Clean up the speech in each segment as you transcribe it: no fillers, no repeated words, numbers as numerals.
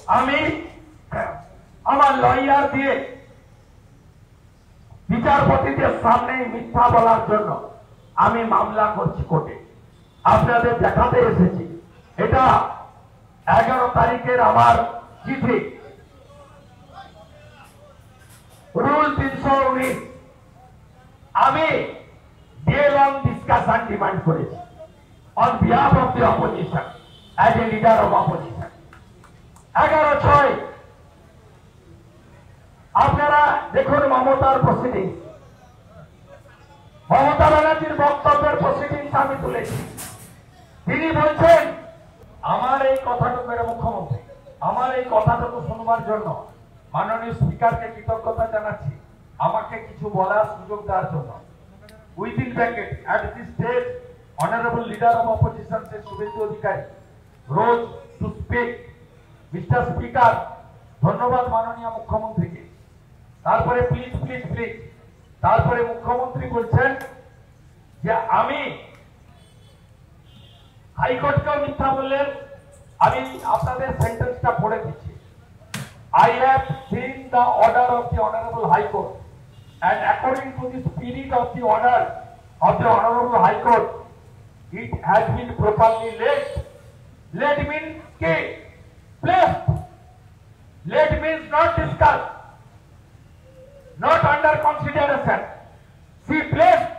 আমি আমার লয়ার দিয়ে বিচারপতিদের সামনে মিথ্যা বলার জন্য আমি মামলা করছি কোর্টে। আপনাদের দেখাতে এসেছি, এটা 11 তারিখের আমার চিঠি, রুল 319। আমি ডে লং ডিসকাশন ডিমান্ড করেছি on behalf of the opposition as a leader of opposition. 11/6 আপনারা দেখুন মমতার প্রসিডিং, মমতা ব্যানার্জির বক্তব্যের প্রসিডিংস আমি তুলেছি। তিনি বলছেন, আমার এই কথাটুকু, এর মুখ্যমন্ত্রী, আমার এই কথাটুকু শুনবার জন্য মাননীয় স্পিকারকে কৃতজ্ঞতা জানাচ্ছি, আমাকে কিছু বলার সুযোগ দেওয়ার জন্য। Within bracket, at this stage honorable leader of opposition Shri Suvendu Adhikari rose to speak. Mister speaker, ধন্যবাদ মাননীয় মুখ্যমন্ত্রীকে। তারপরে প্লিজ প্লিজ প্লিজ, তারপরে মুখ্যমন্ত্রী বলছেন যে আমি হাইকোর্টকেও মিথ্যা বললেন। আমি আপনাদের সেন্টেন্সটা পড়ে দিচ্ছি। I have seen the order of the Honorable High Court, and according to the spirit of the order of the Honorable High Court, it has been properly laid. Laid means placed. Laid means not discussed, not under consideration. She placed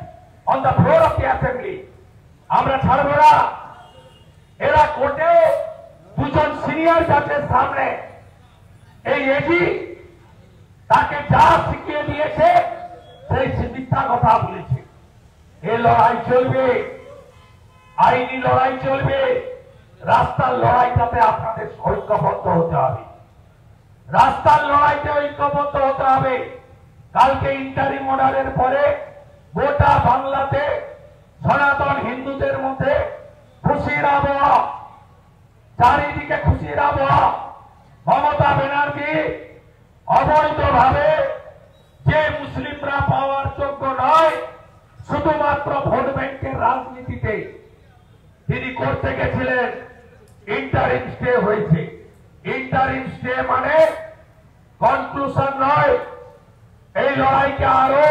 on the floor of the assembly. আমরা ছাড়বো না। এরা কোর্টে দুজন senior জাজের সামনে এই AG তাকে যা শিখিয়ে দিয়েছে সেই মিথ্যা কথা বলেছে। এই লড়াই চলবে, আইনি লড়াই চলবে। রাস্তার লড়াইটাতে আপনাদের ঐক্যবদ্ধ হতে হবে, রাস্তার লড়াইতে ঐক্যবদ্ধ হতে হবে। কালকে ইন্টারিম অর্ডারের পরে গোটা বাংলাতে সনাতন হিন্দুদের মধ্যে খুশির আবহাওয়া, চারিদিকে খুশির আবহাওয়া। মমতা ব্যানার্জি অবৈধভাবে যে মুসলিমরা পাওয়ার যোগ্য নয়, শুধুমাত্র ভোট ব্যাংকের রাজনীতিতে তিনি করতে গেছিলেন, ইন্টারিম স্টে হয়েছে। ইন্টারিম স্টে মানে কনক্লুশন নয়। এই লড়াইকে আরো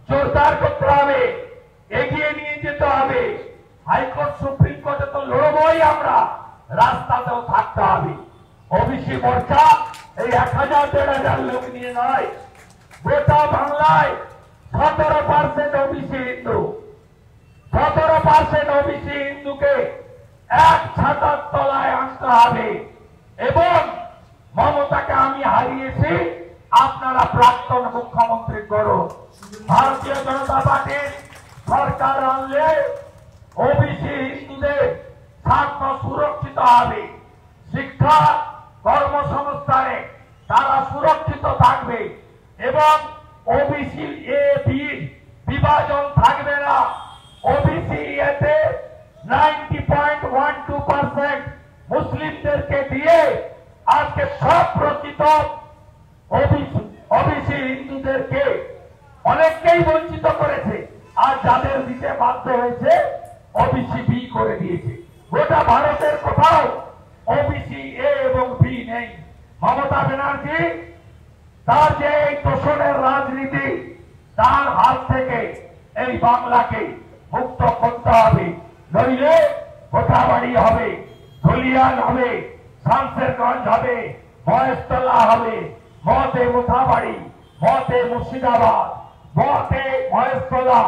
জোরদার করতে হবে, এগিয়ে নিয়ে যেতে হবে। হাইকোর্ট সুপ্রিম কোর্টে তো লড়বই আমরা, রাস্তাতেও থাকতে হবে। ওবিসি মোর্চা এই 1000-1500 লোক নিয়ে নয়, গোটা বাংলায় 17% ওবিসি হিন্দু, 17% ওবিসি হিন্দুকে এক ছাতার তলায় আনতে হবে। এবং মমতাকে আমি হারিয়েছি, আপনারা প্রাক্তন মুখ্যমন্ত্রী করুন। ভারতীয় জনতা পার্টির সরকার আনলে ওবিসি হিন্দুদের স্বার্থ সুরক্ষিত হবে। শিক্ষা, কর্মসংস্থানে তারা সুরক্ষিত থাকবে এবং ওবিসি এ বি বিভাজন থাকবে না। ওবিসি এতে 90.12% মুসলিমদেরকে দিয়ে আজকে সব প্রকৃত ওবিসি হিন্দুদেরকে অনেককেই বঞ্চিত করেছে, আর যাদের দিতে বাধ্য হয়েছে ওবিসি বি করে দিয়েছে। গোটা ভারতের কোথাও ওবিসি এ এবং বি নেই। মমতা ব্যানার্জি তার যে এই তোষণের রাজনীতি, তার হাত থেকে এই বাংলাকে মুক্ত করতে হবে, নইলে কোঠাবাড়ি হবে, ধলিয়ান হবে, শামশেরগঞ্জ হবে, মহেশতলা হবে, মতে মোথাবাড়ি, মতে মুর্শিদাবাদ, মতে মহেশতলা,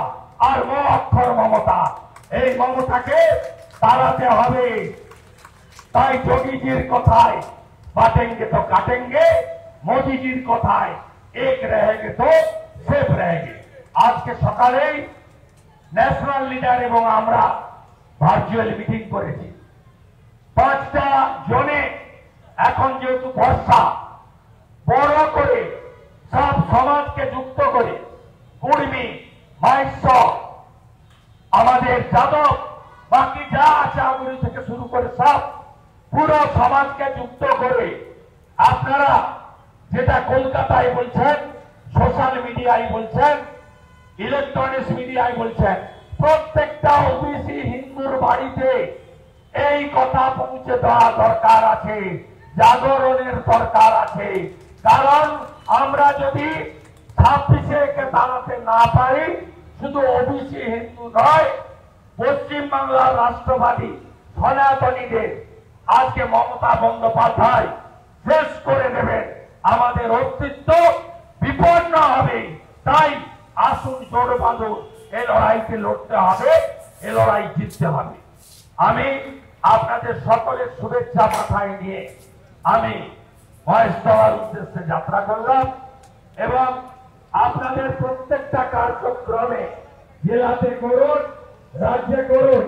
আর ম অক্ষর মমতা। এই মমতাকে তাড়াতে হবে। তাই যোগীজির কথায় বাটেঙ্গে তো কাটেঙ্গে, মোদীজির কথায় এক रहेंगे তো সেফ रहेंगे। আজকে সকালেই ন্যাশনাল লিডার এবং আমরা ভার্চুয়াল মিটিং করেছি 5টা জোনে। এখন যেহেতু বর্ষা, বড় করে সব সমাজকে যুক্ত করে কুর্মী, মাইশ্য, আমাদের যাদব, বাকি যা আছে আগুরি থেকে শুরু করে সব পুরো সমাজকে যুক্ত করে আপনারা যেটা কলকাতায় বলছেন, সোশ্যাল মিডিয়ায় বলছেন, ইলেকট্রনিক্স মিডিয়ায় বলছেন, প্রত্যেকটা ওবিসি হিন্দুর বাড়িতে এই কথা পৌঁছে দেওয়া দরকার আছে জাগরণের দরকার আছে। কারণ আমরা যদি 26-এ দাঁড়াতে না পারি, শুধু ওবিসি হিন্দু নয়, পশ্চিমবাংলার রাষ্ট্রবাদী সনাতনীদের আজকে মমতা বন্দ্যোপাধ্যায় শেষ করে দেবেন, আমাদের অস্তিত্ব বিপন্ন হবে। তাই আসুন জোর বাঁধুন, এই লড়াইকে লড়তে হবে, এই লড়াই জিততে হবে। আমি আপনাদের সকলের শুভেচ্ছা মাথায় নিয়ে আমি মহেশতলার উদ্দেশ্যে যাত্রা করলাম এবং আপনাদের প্রত্যেকটা কার্যক্রমে জেলাতে করুন, রাজ্যে করুন,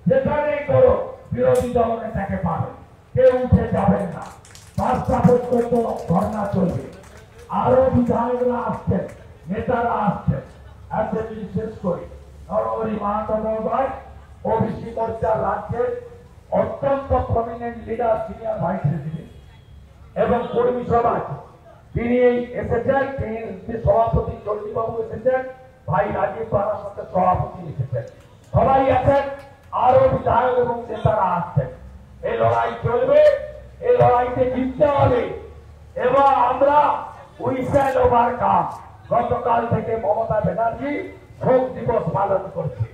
যেখানেই করুন, বিরোধী দল নেতাকে পাবেন, কেউ উঠে যাবেন না। 5টা পর্যন্ত ধর্ণা চলবে। আরো বিধায়করা আসছেন, নেতারা আসছেন। অ্যাসেম্বলি শেষ করে নরহরি মাহাতো মহোদয় ওবিসি মোর্চার রাজ্যের অত্যন্ত prominent leader, senior vice president এবং কর্মী সমাজ, তিনি এসেছেন। তিনি সভাপতি চণ্ডীবাবু এসেছেন, ভাই রাজীব বারাসতের সভাপতি এসেছেন, সবাই আছেন। আরো বিধায়ক এবং নেতারা আসছেন। এই লড়াই চলবে, এই লড়াইতে জিততে হবে এবং আমরা উইল ওভারকাম। গতকাল থেকে মমতা ব্যানার্জি শোক দিবস পালন করছে।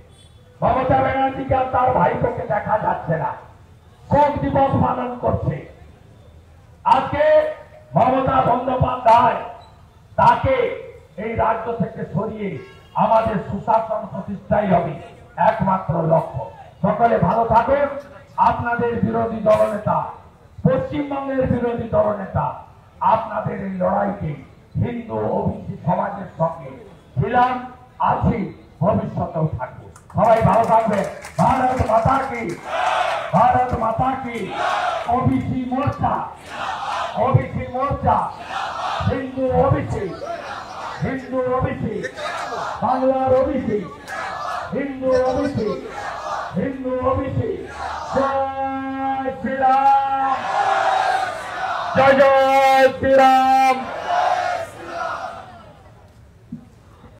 মমতা ব্যানার্জিকে আর তার ভাইপোকে দেখা যাচ্ছে না, শোক দিবস পালন করছে। আজকে মমতা বন্দ্যোপাধ্যায় তাকে এই রাজ্য থেকে সরিয়ে আমাদের সুশাসন প্রতিষ্ঠাই হবে একমাত্র লক্ষ্য। সকলে ভালো থাকুন। আপনাদের বিরোধী দলনেতা, পশ্চিমবঙ্গের বিরোধী দলনেতা, আপনাদের এই লড়াইকে হিন্দু ওবিসি সমাজের সঙ্গে ছিলাম, আছি, ভবিষ্যতেও থাকবো। সবাই ভালো থাকবেন। ভারত মাতা কি, ভারত মাতা কি। OBC Morcha, OBC Morcha, Hindu OBC, Hindu OBC, বাংলার OBC, Hindu OBC, Hindu OBC. জয় শ্রীরাম, জয় জয় শ্রীরাম।